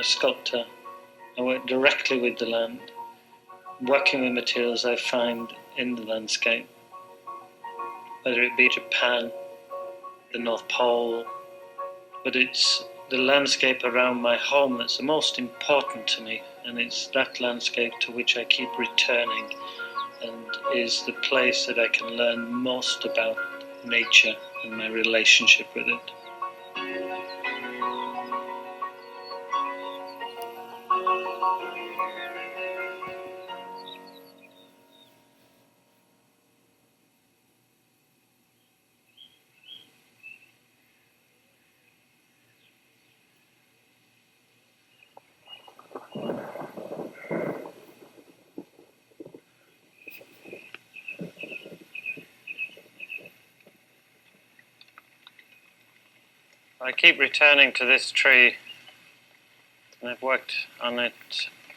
a sculptor. I work directly with the land, working with materials I find in the landscape, whether it be Japan, the North Pole, but it's the landscape around my home that's the most important to me, and it's that landscape to which I keep returning and is the place that I can learn most about nature and my relationship with it. I keep returning to this tree, and I've worked on it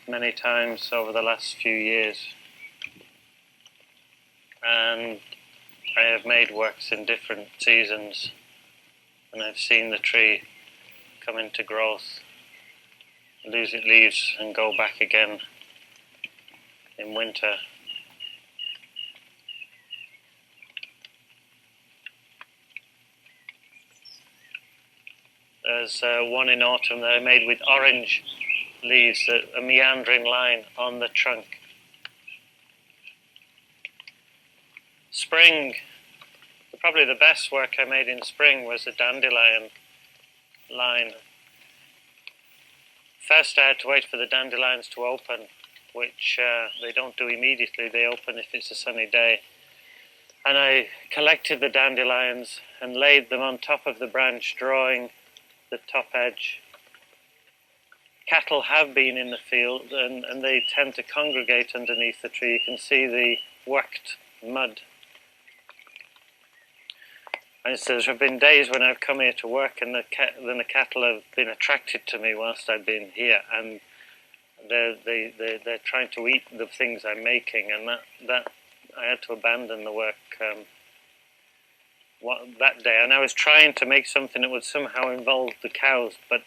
many times over the last few years, and I have made works in different seasons, and I've seen the tree come into growth, lose its leaves and go back again in winter. There's one in autumn that I made with orange leaves, a meandering line on the trunk. Spring, probably the best work I made in spring was a dandelion line. First I had to wait for the dandelions to open, which they don't do immediately. They open if it's a sunny day. And I collected the dandelions and laid them on top of the branch, drawing the top edge. Cattle have been in the field, and they tend to congregate underneath the tree. You can see the worked mud. And so there have been days when I've come here to work, and then the cattle have been attracted to me whilst I've been here, and they're trying to eat the things I'm making, and that I had to abandon the work that day. And I was trying to make something that would somehow involve the cows, but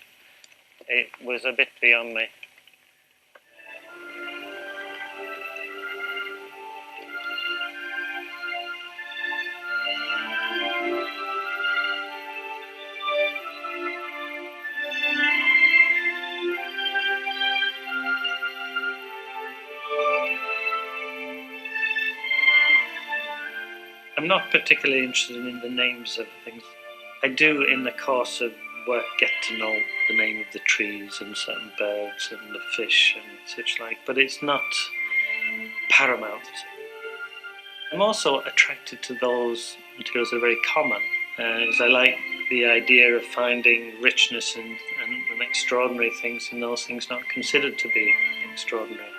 it was a bit beyond me. I'm not particularly interested in the names of things. I do, in the course of work, get to know the name of the trees and certain birds and the fish and such like, but it's not paramount. I'm also attracted to those materials that are very common, as I like the idea of finding richness and extraordinary things in those things not considered to be extraordinary.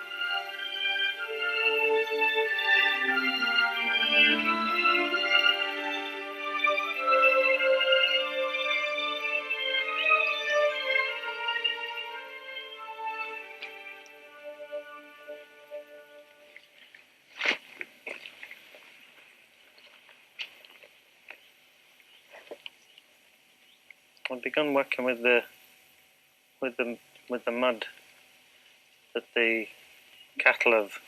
I've begun working with the mud that the cattle have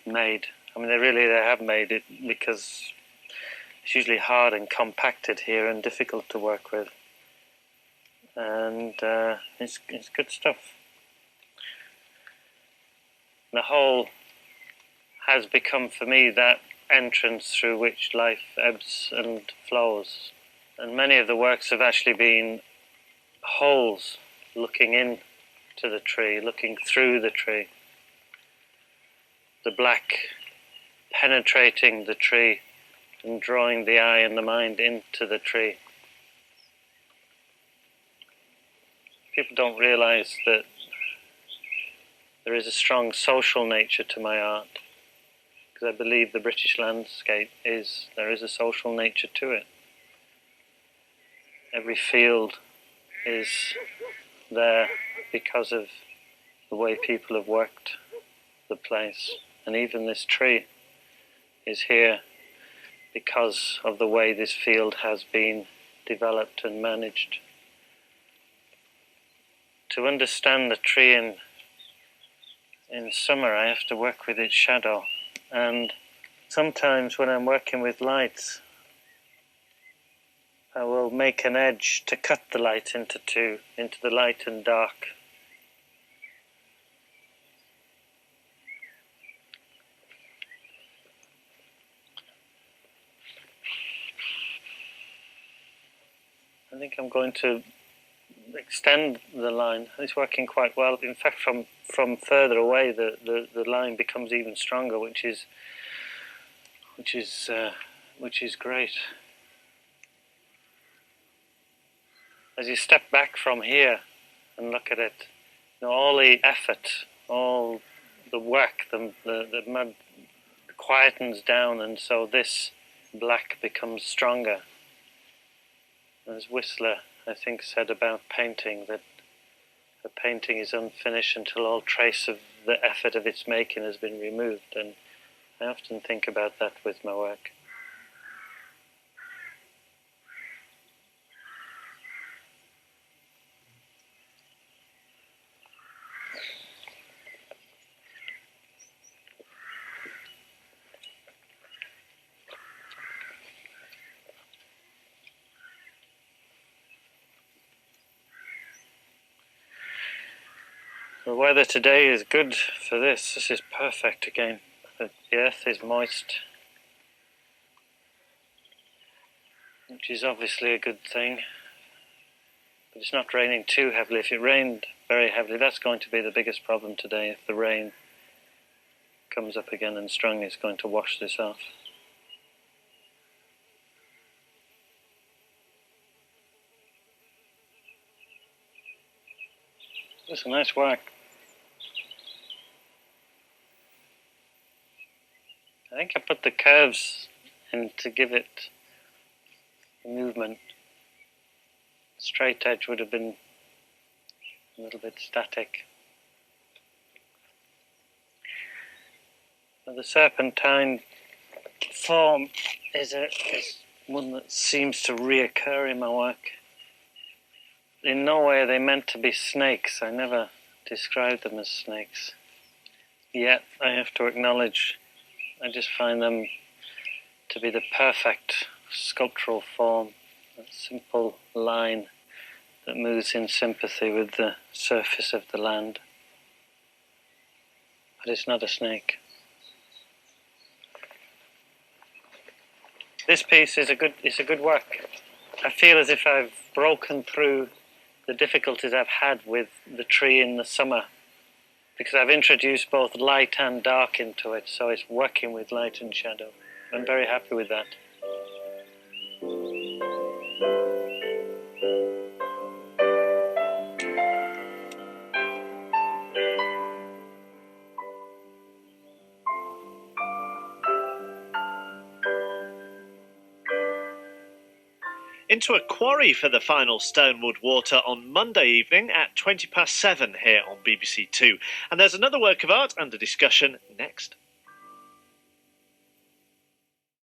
made. I mean, they have made it, because it's usually hard and compacted here and difficult to work with, and it's good stuff. The whole has become for me that entrance through which life ebbs and flows, and many of the works have actually been holes looking in to the tree, looking through the tree, the black penetrating the tree and drawing the eye and the mind into the tree. People don't realize that there is a strong social nature to my art, because I believe the British landscape there is a social nature to it. Every field is there because of the way people have worked the place, and even this tree is here because of the way this field has been developed and managed. to understand the tree in summer, I have to work with its shadow. And sometimes when I'm working with lights, I will make an edge to cut the light into two, into the light and dark. I think I'm going to extend the line. It's working quite well. In fact, from further away, the line becomes even stronger, which is great. As you step back from here and look at it, you know, all the effort, all the work, the mud quietens down, and so this black becomes stronger. As Whistler, I think, said about painting, that a painting is unfinished until all trace of the effort of its making has been removed, and I often think about that with my work. The weather today is good for this. This is perfect again. The earth is moist, which is obviously a good thing. But it's not raining too heavily. If it rained very heavily, that's going to be the biggest problem today. If the rain comes up again and strong, it's going to wash this off. It's a nice work. I think I put the curves in to give it movement. Straight edge would have been a little bit static. But the serpentine form is one that seems to reoccur in my work. In no way are they meant to be snakes. I never described them as snakes. Yet I have to acknowledge, I just find them to be the perfect sculptural form, a simple line that moves in sympathy with the surface of the land. But it's not a snake. This piece is a good work. I feel as if I've broken through the difficulties I've had with the tree in the summer, because I've introduced both light and dark into it, so it's working with light and shadow. I'm very happy with that. Into a quarry for the final Stonewood Water on Monday evening at 7:20 here on BBC Two. And there's another work of art under discussion next.